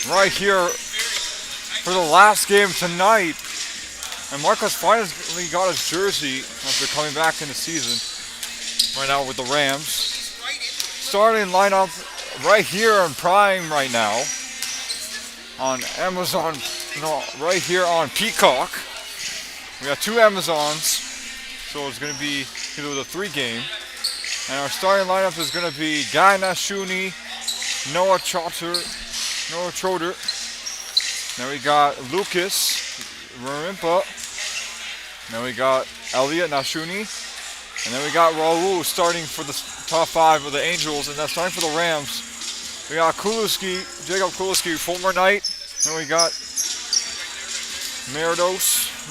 right here for the last game tonight. And Marco's finally got his jersey after coming back in the season. Right now with the Rams. Starting lineup right here on Prime right now. On Amazon, right here on Peacock. We got 2 Amazons. So it's going to be either the 3 game. And our starting lineup is going to be Guy Nashuni, Noah Trotter. Then we got Lucas Rarimpa. Then we got Elliot Nashuni. And then we got Raul starting for the top 5 of the Angels. And then starting for the Rams, we got Jacob Kuliski, former Knight. Then we got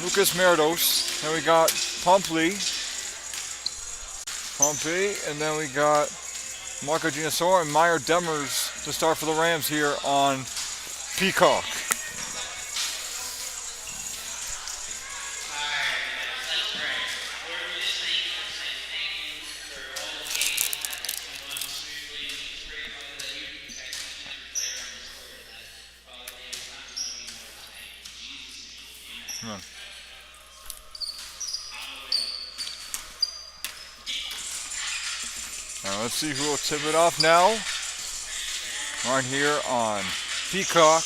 Lucas Meridos. Then we got Pompey. And then we got Marco Giannassor and Meyer Demers to start for the Rams here on Peacock. Now let's see who will tip it off now. Right here on Peacock.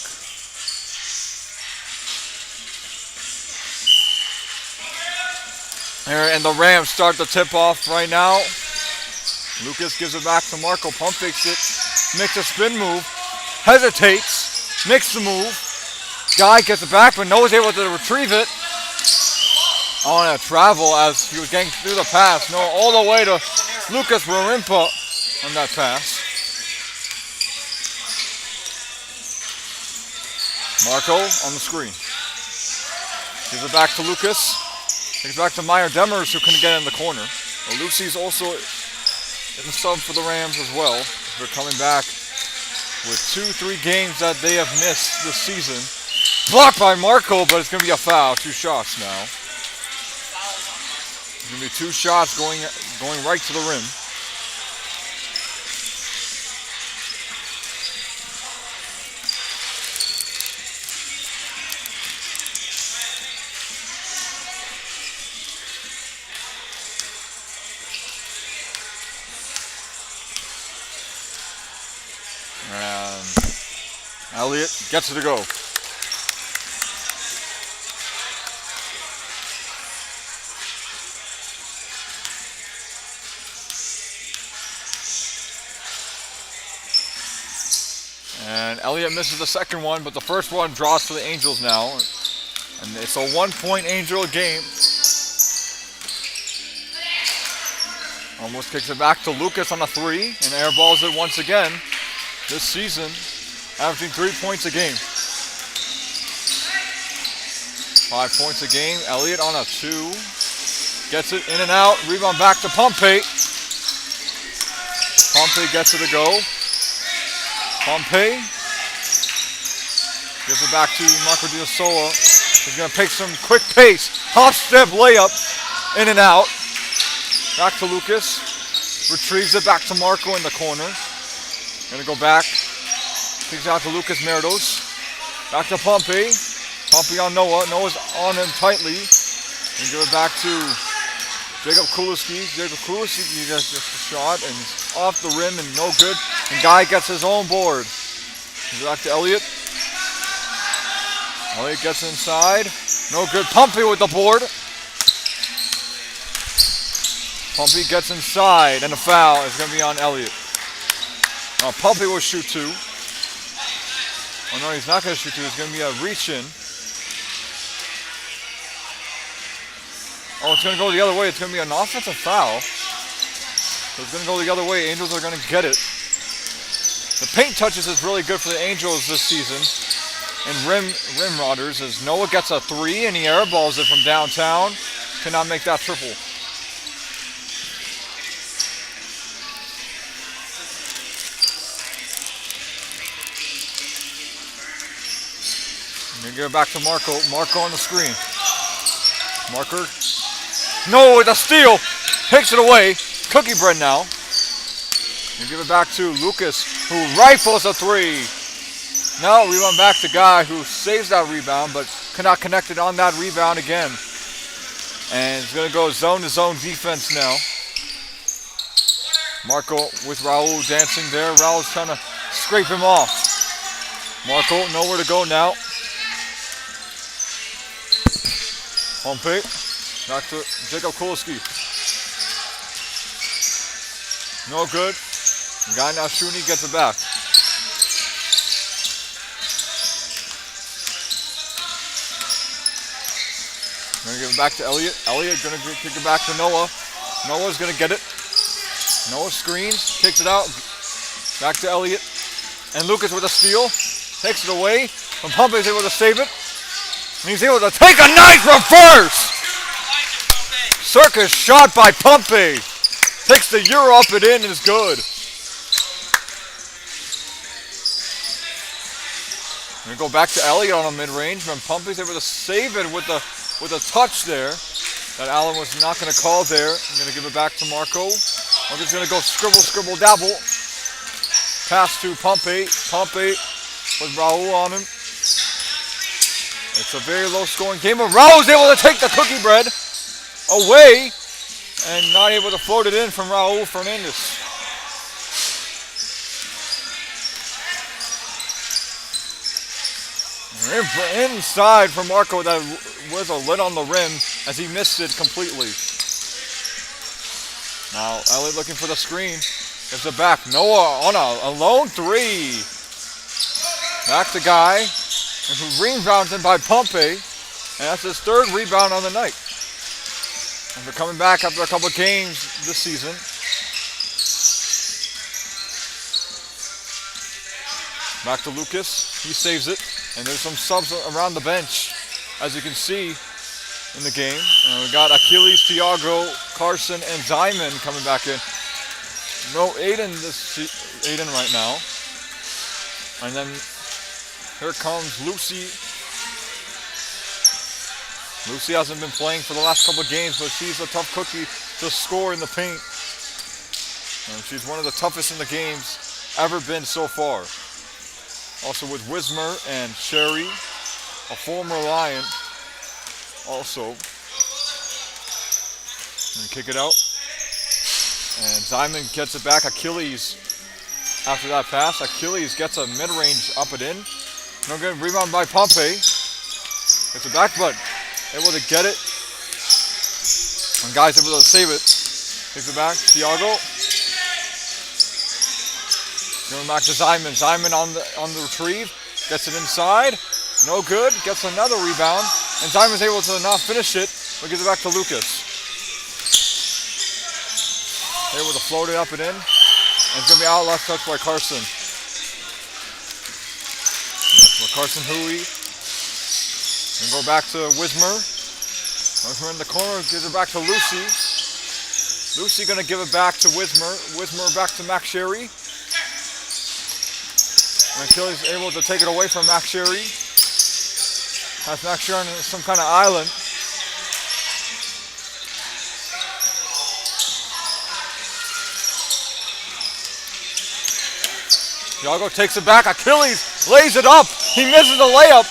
And the Rams start the tip off right now. Lucas gives it back to Marco. Pump fakes it. Makes a spin move. Hesitates. Makes the move. Guy gets it back, but Noah's able to retrieve it. On a travel as he was getting through the pass. Noah all the way to Lucas Rarimpa on that pass. Marco on the screen. Gives it back to Lucas. Gives it back to Meyer Demers, who couldn't get in the corner. Well, Lucy's also in the sub for the Rams as well. They're coming back with 2-3 games that they have missed this season. Blocked by Marco, but it's going to be a foul. 2 shots now. It's going to be 2 shots going right to the rim. And Elliott gets it to go. And Elliott misses the second one, but the first one draws for the Angels now. And it's a 1-point Angel game. Almost kicks it back to Lucas on a 3 and airballs it once again this season, averaging 3 points a game. 5 points a game. Elliott on a 2. Gets it in and out. Rebound back to Pompey. Pompey gets it to go. Pompey gives it back to Marco Giannassor. He's going to take some quick pace. Hop step layup. In and out. Back to Lucas. Retrieves it back to Marco in the corner. Going to go back. Kicks out to Lucas Meridos. Back to Pompey. Pompey on Noah. Noah's on him tightly. And give it back to Jacob Kuliski. Jacob Kuliski gets just a shot and he's off the rim and no good. And Guy gets his own board. Gives it back to Elliott. Elliott gets inside. No good. Pompey with the board. Pompey gets inside and the foul is going to be on Elliott. Now Pompey will shoot 2. Oh no, he's not going to shoot 2. It's going to be a reach in. Oh, it's going to go the other way. It's going to be an offensive foul. So it's going to go the other way. Angels are going to get it. The paint touches is really good for the Angels this season. And rim rodders as Noah gets a 3 and he airballs it from downtown. Cannot make that triple. And give it back to Marco. Marco on the screen. Marker. No, with a steal. Takes it away. Cookie bread now. And give it back to Lucas, who rifles a 3. Now rebound back to Guy, who saves that rebound, but cannot connect it on that rebound again. And it's going to go zone-to-zone defense now. Marco with Raul dancing there. Raul's trying to scrape him off. Marco nowhere to go now. Pompey. Back to Jacob Kulski. No good. Guy now shooting, gets it back. Gonna give it back to Elliott. Elliott gonna kick it back to Noah. Noah's gonna get it. Noah screens, kicks it out. Back to Elliott. And Lucas with a steal. Takes it away. And Pompey's able to save it. And he's able to take a nice reverse! Circus shot by Pompey. Takes the Euro up and in and is good. We're gonna go back to Elliott on a mid-range. When Pompey's able to save it with a touch there. That Allen was not gonna call there. I'm gonna give it back to Marco. Marco's gonna go scribble, dabble. Pass to Pompey. Pompey with Raul on him. It's a very low scoring game, but Raul's able to take the cookie bread away and not able to float it in from Raul Fernandez. Inside for Marco, that was a lid on the rim as he missed it completely. Now Elliott looking for the screen. Gives it back. Noah on a lone three. Back to Guy. Who rebounds in by Pompey. And that's his third rebound on the night. And they're coming back after a couple of games this season. Back to Lucas. He saves it. And there's some subs around the bench, as you can see in the game. And we got Achilles, Thiago, Carson, and Diamond coming back in. No Aiden right now. And then here comes Lucy. Lucy hasn't been playing for the last couple of games, but she's a tough cookie to score in the paint. And she's one of the toughest in the games ever been so far. Also with Wismer and Sherry, a former Lion, also. And kick it out. And Diamond gets it back. Achilles, after that pass, Achilles gets a mid-range up and in. No good rebound by Pompey. Gets it back, but able to get it. And Guy's able to save it. Takes it back. Thiago. Going back to Simon. Simon on the retrieve. Gets it inside. No good. Gets another rebound. And Simon's able to not finish it, but gives it back to Lucas. Able to float it up and in. And it's going to be out last touch by Carson. Yes, Carson Hui. And go back to Wismer. Wismer in the corner. Gives it back to Lucy. Lucy going to give it back to Wismer. Wismer back to Max Sherry. And Achilles able to take it away from Max Sherry. Has Max Sherry on some kind of island. Thiago takes it back. Achilles lays it up. He misses the layup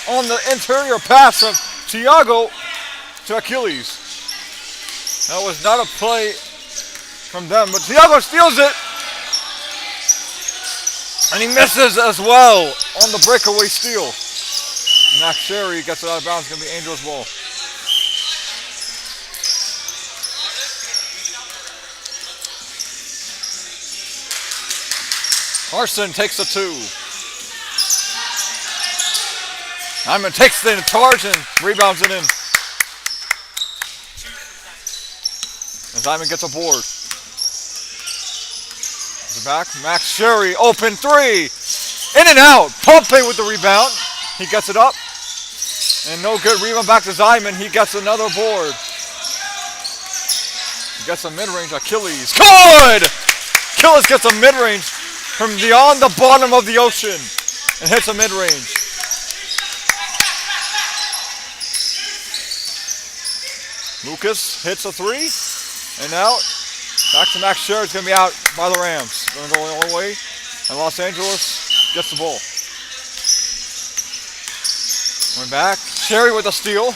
on the interior pass from Thiago to Achilles. That was not a play from them, but Thiago steals it. And he misses as well on the breakaway steal. Max Sherry gets it out of bounds. It's going to be Angels' ball. Carson takes the two. Diamond takes the charge and rebounds it in. And Diamond gets a board. Back, Max Sherry, open three, in and out. Pompey with the rebound. He gets it up, and no good. Rebound back to Zyman. He gets another board. He gets a mid-range. Achilles, good. Achilles gets a mid-range from beyond the bottom of the ocean and hits a mid-range. Lucas hits a three, and now back to Max Sherry. It's going to be out by the Rams. Going to go all the way. And Los Angeles gets the ball. Went back. Sherry with a steal.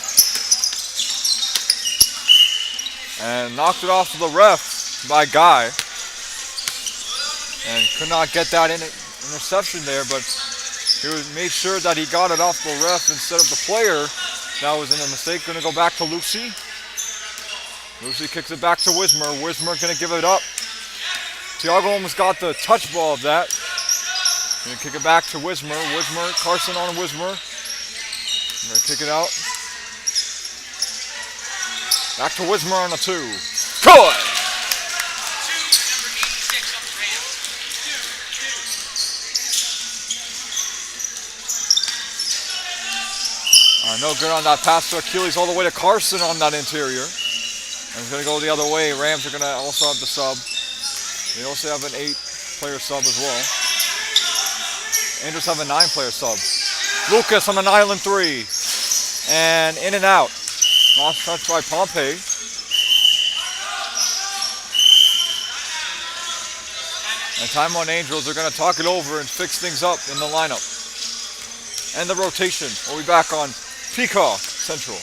And knocked it off to the ref by Guy. And could not get that interception there, but he made sure that he got it off the ref instead of the player. That was in a mistake. Going to go back to Lucy. Lucy kicks it back to Wismer. Wismer going to give it up. Tiago almost got the touch ball of that. Going to kick it back to Wismer. Wismer, Carson on Wismer. Going to kick it out. Back to Wismer on the 2. Good! No good on that pass to Achilles all the way to Carson on that interior. And it's going to go the other way. Rams are going to also have the sub. They also have an 8-player sub as well. Angels have a 9-player sub. Lucas on an island 3. And in and out. Lost touch by Pompey. And timeout Angels are going to talk it over and fix things up in the lineup. And the rotation. We'll be back on Peacock Central.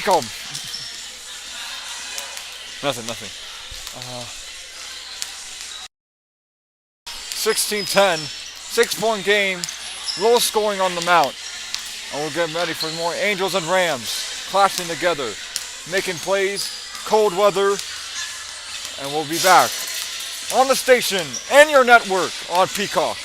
him. Nothing. 16-10. 6-point game. Low scoring on the mount. And we'll get ready for more Angels and Rams clashing together, making plays, cold weather, and we'll be back on the station and your network on Peacock.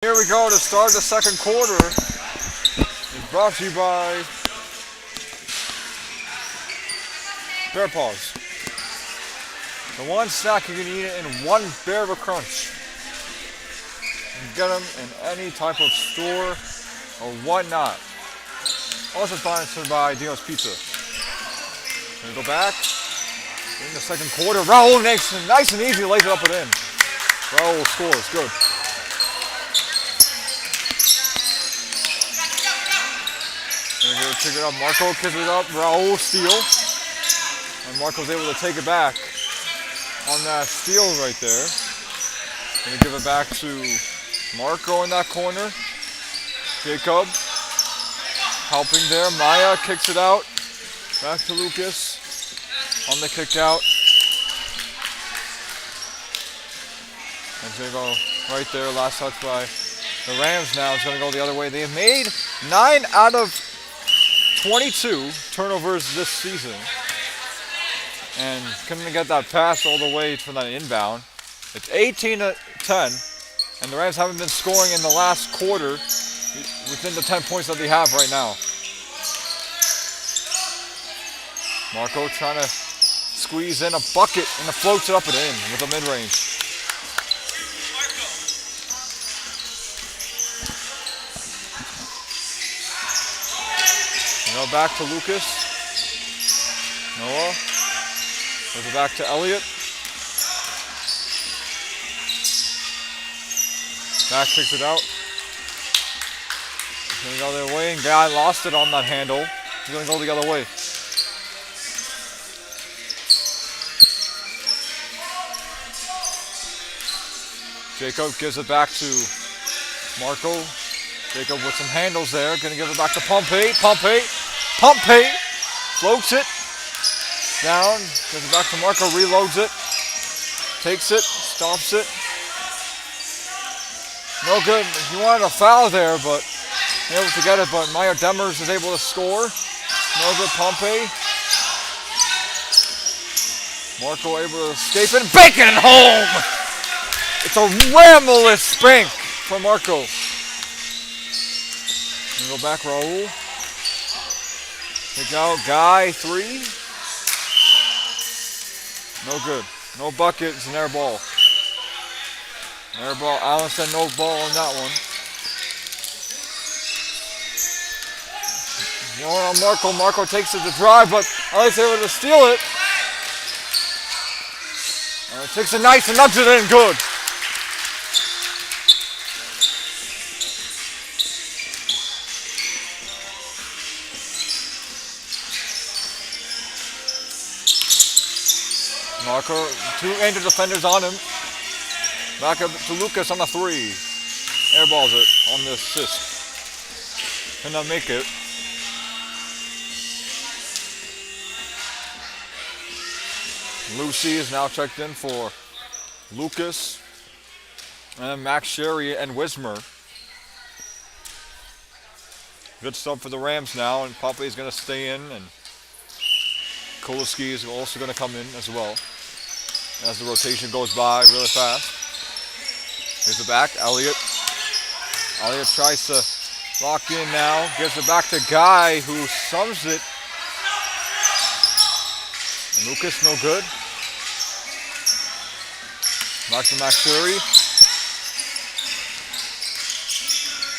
Here we go to start the second quarter. It's brought to you by Bear Paws. The one snack you can eat it in one Bear of a Crunch. You can get them in any type of store or whatnot. Also sponsored by Dino's Pizza. Here we go back. In the second quarter, Raul makes it nice and easy, lays it up and in. Raul scores, good. Here we go, pick it up, Marco kicks it up, Raul steal. And Marco's able to take it back on that steal right there. Gonna give it back to Marco in that corner. Jacob helping there, Maya kicks it out. Back to Lucas. On the kick out. And they go right there, last touch by the Rams now. It's going to go the other way. They have made 9 out of 22 turnovers this season. And couldn't get that pass all the way from that inbound. It's 18-10. And the Rams haven't been scoring in the last quarter within the 10 points that they have right now. Marco trying to squeeze in a bucket and it floats it up and in with a mid-range. Now back to Lucas. Noah. Goes it back to Elliott. Back kicks it out. He's going to go the other way and guy lost it on that handle. He's going to go the other way. Jacob gives it back to Marco. Jacob with some handles there. Going to give it back to Pompey. Pompey floats it down. Gives it back to Marco. Reloads it. Takes it. Stops it. No good. He wanted a foul there, but able to get it. But Meyer Demers is able to score. No good. Pompey. Marco able to escape it. Bake it home! It's a rambless spank for Marco. Go back, Raul. Kick out, Guy, 3. No good. No bucket, it's an air ball. Air ball, Allen said no ball on that one. Going on Marco. Marco takes it to drive, but Alex able to steal it. Takes it nice and nudges it in, good. Marco, 2 angel defenders on him. Back up to Lucas on the 3. Airballs it on the assist. Cannot make it. Lucy is now checked in for Lucas. And Max Sherry and Wismer. Good stuff for the Rams now, and Pompey is going to stay in, and Koloski is also going to come in as well as the rotation goes by really fast. Here's it back, Elliott. Elliott tries to lock in now, gives it back to Guy, who sums it. And Lucas, no good. Back to Max Sherry.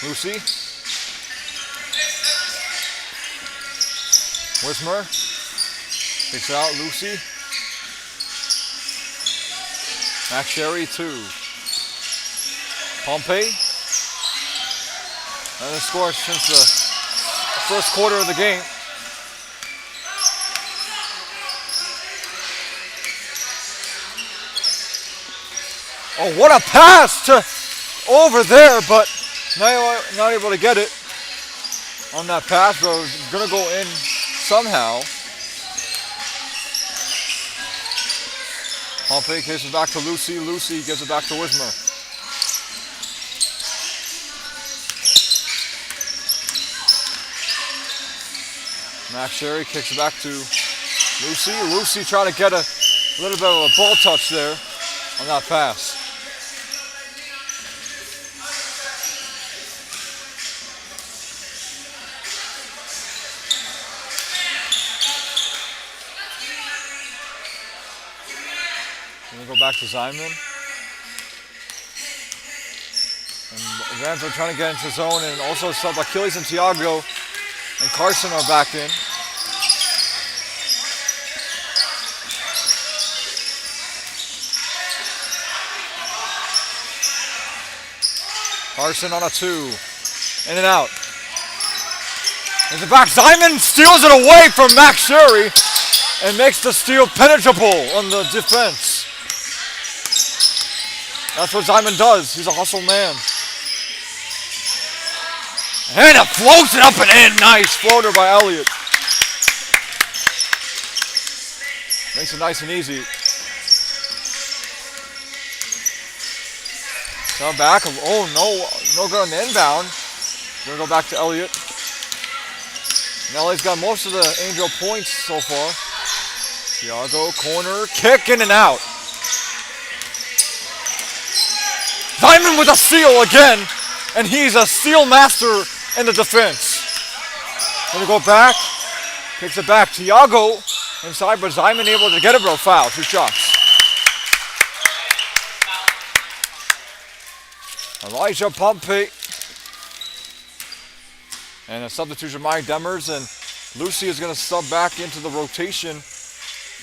Lucy. Wismer. Takes it out, Lucy. Max Sherry, 2. Pompey. And the score since the first quarter of the game. Oh, what a pass to over there, but not able to get it on that pass, but it was going to go in somehow. Pompey gives it back to Lucy. Lucy gives it back to Wismer. Max Sherry kicks it back to Lucy. Lucy trying to get a little bit of a ball touch there on that pass. Go back to Zyman. And the Rams are trying to get into zone, and also sub Achilles and Tiago and Carson are back in. Carson on a 2. In and out. There's the back. Zyman steals it away from Max Sherry and makes the steal penetrable on the defense. That's what Zyman does. He's a hustle man. And it floats it up and in. Nice floater by Elliott. Makes it nice and easy. Now back. Oh no good on the inbound. Gonna go back to Elliott. And Elliott's got most of the Angel points so far. Tiago, corner, kick in and out. Zyman with a steal again, and he's a steal master in the defense. Gonna go back, kicks it back. Tiago inside, but Zyman able to get it, bro. Foul, 2 shots. Elijah Pompey. And a substitution, Mike Demers, and Lucy is going to sub back into the rotation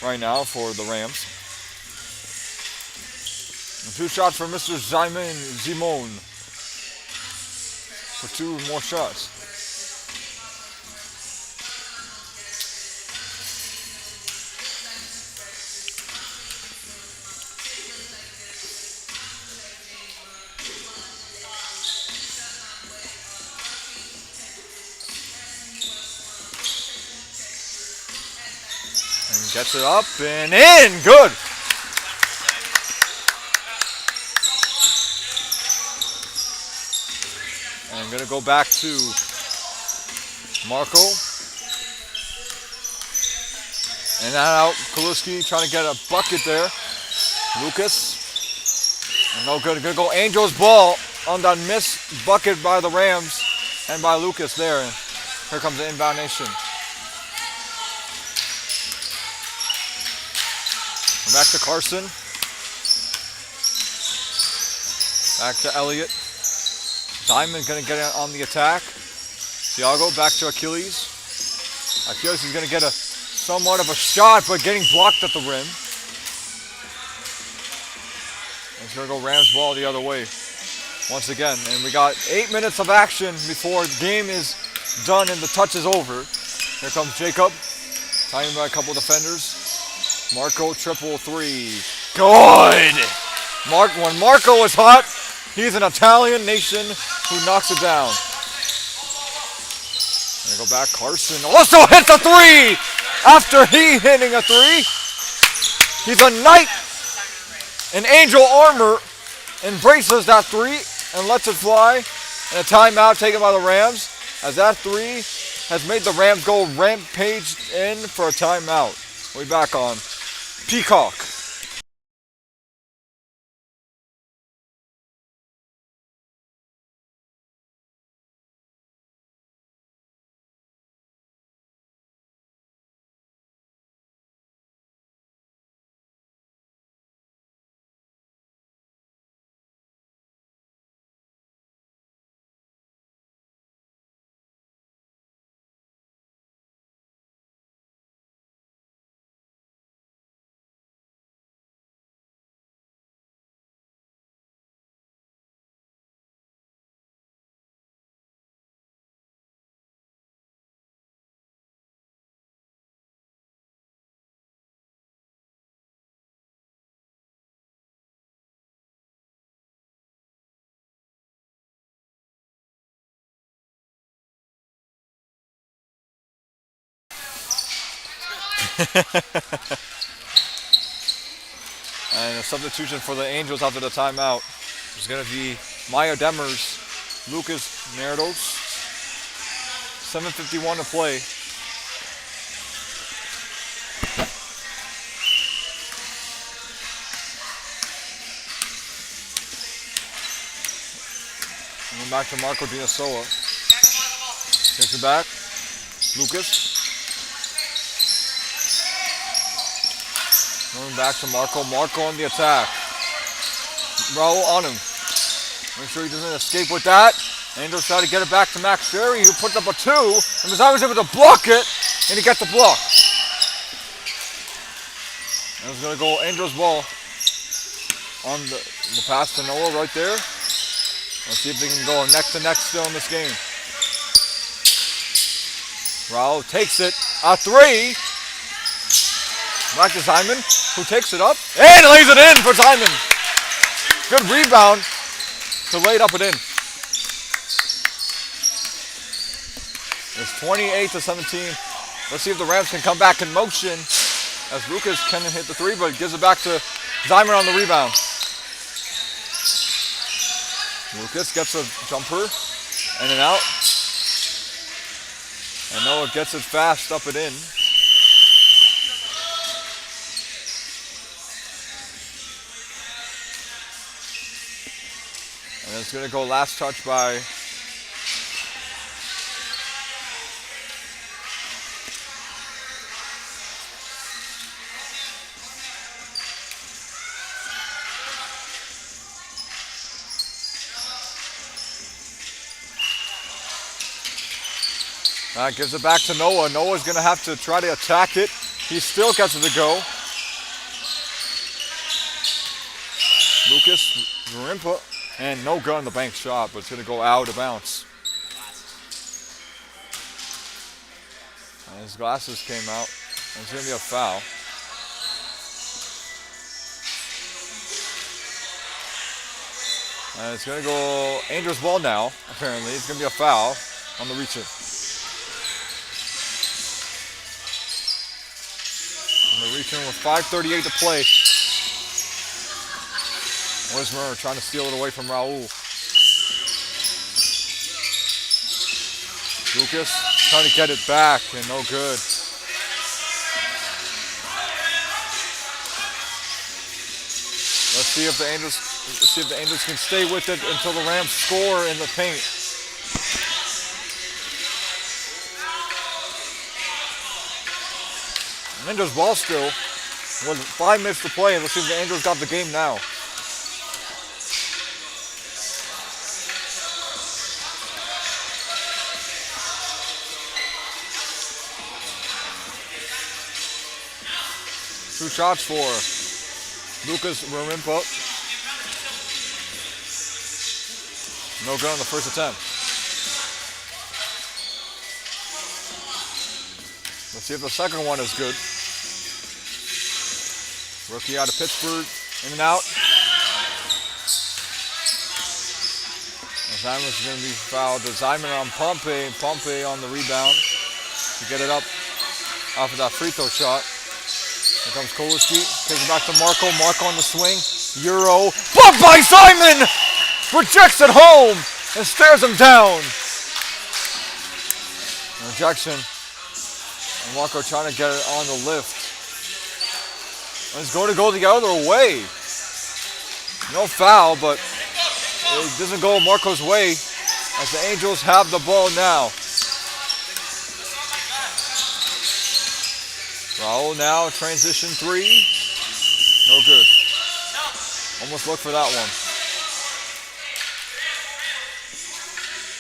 right now for the Rams. And 2 shots for Mr. Zimon for 2 more shots. Gets it up and in. Good. And I'm going to go back to Marco. And out. Kaluski trying to get a bucket there. Lucas. And no good. Going to go Angels ball on that missed bucket by the Rams and by Lucas there. And here comes the inbound nation. Back to Carson. Back to Elliott. Zyman going to get on the attack. Tiago back to Achilles. Achilles is going to get a somewhat of a shot, but getting blocked at the rim. It's going to go Rams ball the other way once again. And we got 8 minutes of action before the game is done and the touch is over. Here comes Jacob. Tying by a couple defenders. Marco triple 3. Good! When Marco is hot, he's an Italian nation who knocks it down. There go back. Carson also hits a 3 after he hitting a 3. He's a knight in angel armor, embraces that 3 and lets it fly. And a timeout taken by the Rams as that 3 has made the Rams go rampage in for a timeout. We'll be back on Peacock. And a substitution for the Angels after the timeout is going to be Maya Demers, Lucas Nerdos. 7:51 to play. And then back to Marco Dinasola. Takes it back. Lucas. Going back to Marco. Marco on the attack. Raul on him. Make sure he doesn't escape with that. Angels try to get it back to Max Sherry, who puts up a 2. And Mazai was able to block it, and he gets the block. And it's going to go Angels ball on the pass to Noah right there. Let's see if they can go neck to neck still in this game. Raul takes it. A 3. Back to Simon, who takes it up and lays it in for Simon. Good rebound to lay it up and in. It's 28-17. Let's see if the Rams can come back in motion as Lucas can hit the 3, but gives it back to Simon on the rebound. Lucas gets a jumper in and out. And Noah gets it fast up and in. And it's going to go last touch by gives it back to Noah. Noah's going to have to try to attack it. He still gets it to go. Lucas Rimpa, and no good on the bank shot, but it's going to go out of bounds. And his glasses came out, and it's going to be a foul. And it's going to go Angels ball now, apparently. It's going to be a foul on the reach-in. And the reach-in with 5:38 to play. Wismer trying to steal it away from Raul. Lucas trying to get it back and no good. Let's see if the Angels can stay with it until the Rams score in the paint. Angels ball still with 5 minutes to play, and let's see if the Angels got the game now. Two shots for Lucas Rarimpa. No good on the first attempt. Let's see if the second one is good. Rookie out of Pittsburgh, in and out. Simon's going to be fouled. Simon on Pompey. Pompey on the rebound to get it up off of that free throw shot. Here comes Kowalski. Takes it back to Marco. Marco on the swing. Euro. Blocked by Simon! Rejects it home and stares him down. Rejection. And Marco trying to get it on the lift. And it's going to go the other way. No foul, but it doesn't go Marco's way as the Angels have the ball now. Raul now, transition 3. No good. Almost looked for that one.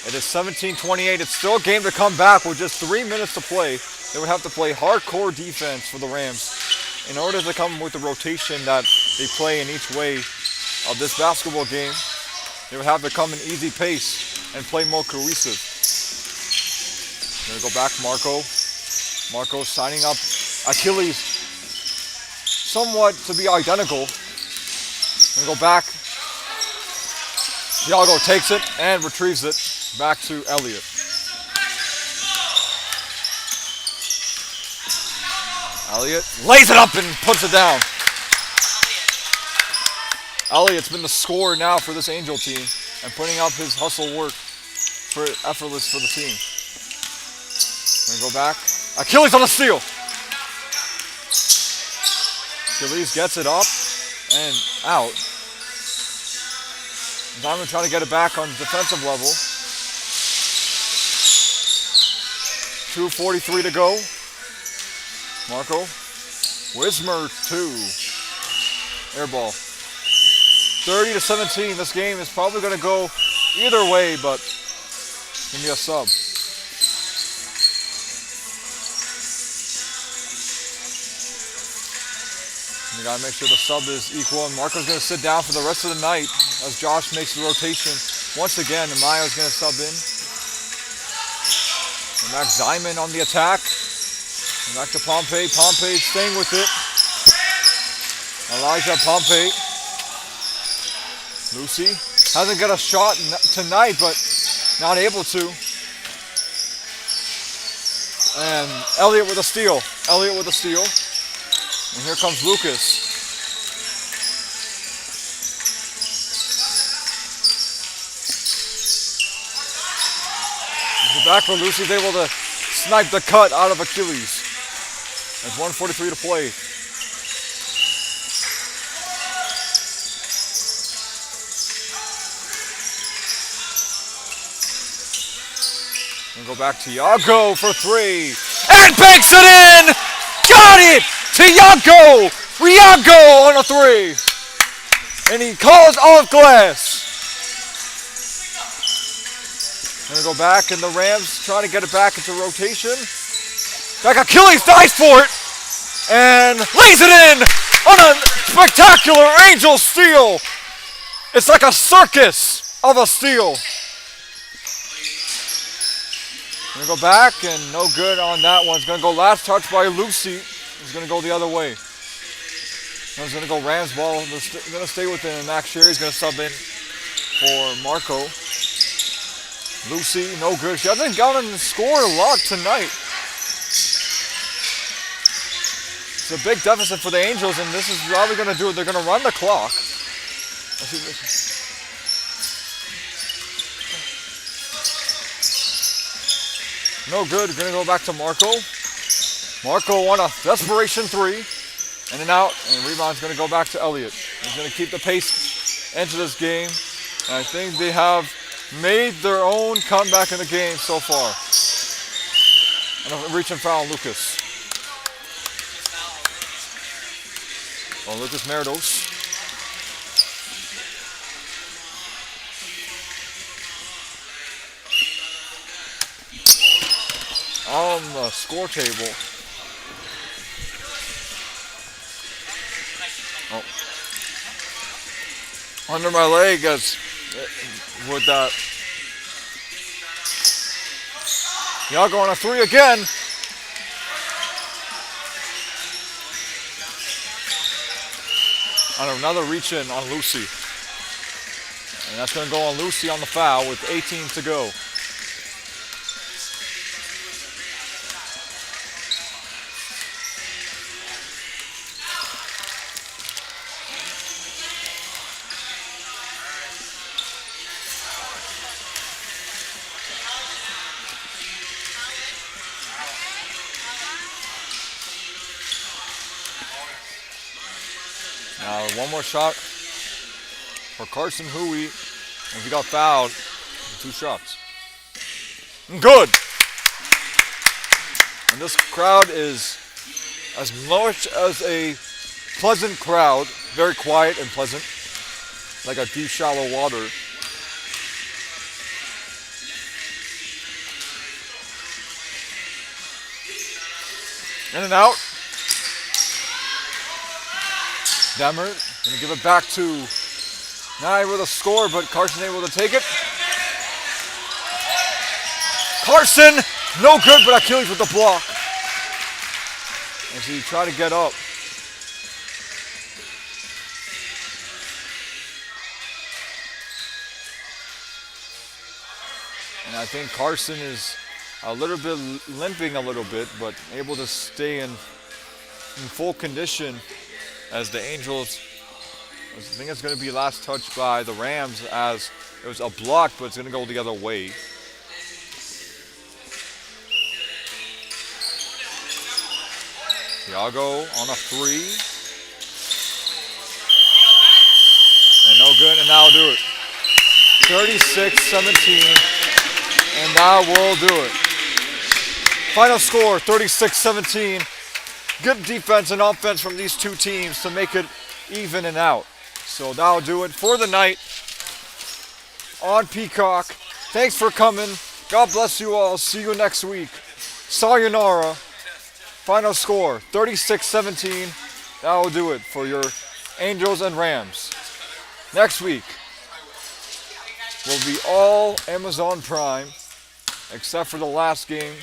It is 17-28. It's still a game to come back with just 3 minutes to play. They would have to play hardcore defense for the Rams in order to come with the rotation that they play in each way of this basketball game. They would have to come in easy pace and play more cohesive. Here we go back, Marco. Marco signing up Achilles somewhat to be identical. And go back. Thiago takes it and retrieves it back to Elliott. Elliott lays it up and puts it down. Elliott's been the scorer now for this Angel team and putting up his hustle work for effortless for the team. We're going to go back. Achilles on the steal. Achilles gets it up and out. Diamond trying to get it back on defensive level. 2:43 to go. Marco Wismer 2. Air ball. 30-17. This game is probably going to go either way, but give me a sub. You gotta make sure the sub is equal, and Marco's gonna sit down for the rest of the night as Josh makes the rotation once again. And Mayo's gonna sub in. And Max Zyman on the attack. And back to Pompey. Pompey staying with it. Elijah Pompey. Lucy hasn't got a shot tonight, but not able to. And Elliott with a steal. Elliott with a steal. And here comes Lucas. Back for Lucy's able to snipe the cut out of Achilles. There's 1:43 to play. We'll go back to Yago for 3. And banks it in! Got it! To Yago! Yago on a 3. And he calls off glass. Gonna go back, and the Rams trying to get it back into rotation. Back, Achilles dives for it and lays it in on a spectacular Angel steal. It's like a circus of a steal. Gonna go back, and no good on that one. It's gonna go last touch by Lucy. It's gonna go the other way. It's gonna go Rams ball. They're gonna stay with it, and Max Sherry's gonna sub in for Marco. Lucy, no good. She hasn't gotten the score a lot tonight. It's a big deficit for the Angels, and this is probably going to do it. They're going to run the clock. Let's see this. No good. Going to go back to Marco. Marco on a desperation 3. In and out, and rebound's going to go back to Elliott. He's going to keep the pace into this game. And I think they have made their own comeback in the game so far. And a reach and foul on Lucas. On Lucas Meridos. On the score table. Oh. Under my leg as with that. Yago on a 3 again. On another reach in on Lucy. And that's going to go on Lucy on the foul with 18 to go. Now one more shot for Carson Hui, and he got fouled with 2 shots. Good. And this crowd is as much as a pleasant crowd, very quiet and pleasant, like a deep, shallow water. In and out. Demmer going to give it back to not able to score, but Carson able to take it. Carson, no good, but Achilles with the block. As he tried to get up. And I think Carson is a little bit limping a little bit, but able to stay in full condition. As the Angels, I think it's going to be last touch by the Rams as it was a block, but it's going to go the other way. Thiago on a 3. And no good, and that'll do it. 36-17, and that will do it. Final score, 36-17. good defense and offense from these two teams to make it even and out. So that'll do it for the night on Peacock. Thanks for coming. God bless you all. See you next week. Sayonara. Final score 36-17. That'll do it for your Angels and Rams. Next week will be all Amazon Prime, except for the last game.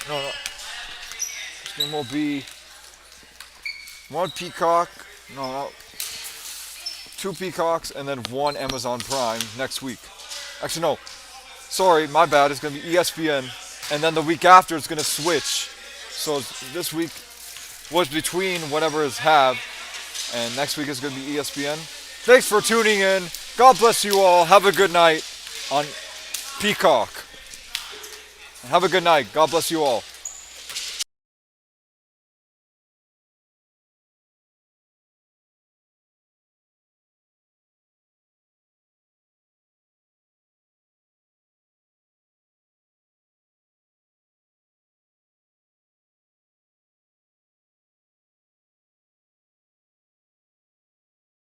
No. This game will be one Peacock. No. 2 Peacocks and then 1 Amazon Prime next week. Actually, no. Sorry, my bad. It's going to be ESPN. And then the week after, it's going to switch. So this week was between whatever is have. And next week is going to be ESPN. Thanks for tuning in. God bless you all. Have a good night on Peacock. Have a good night. God bless you all.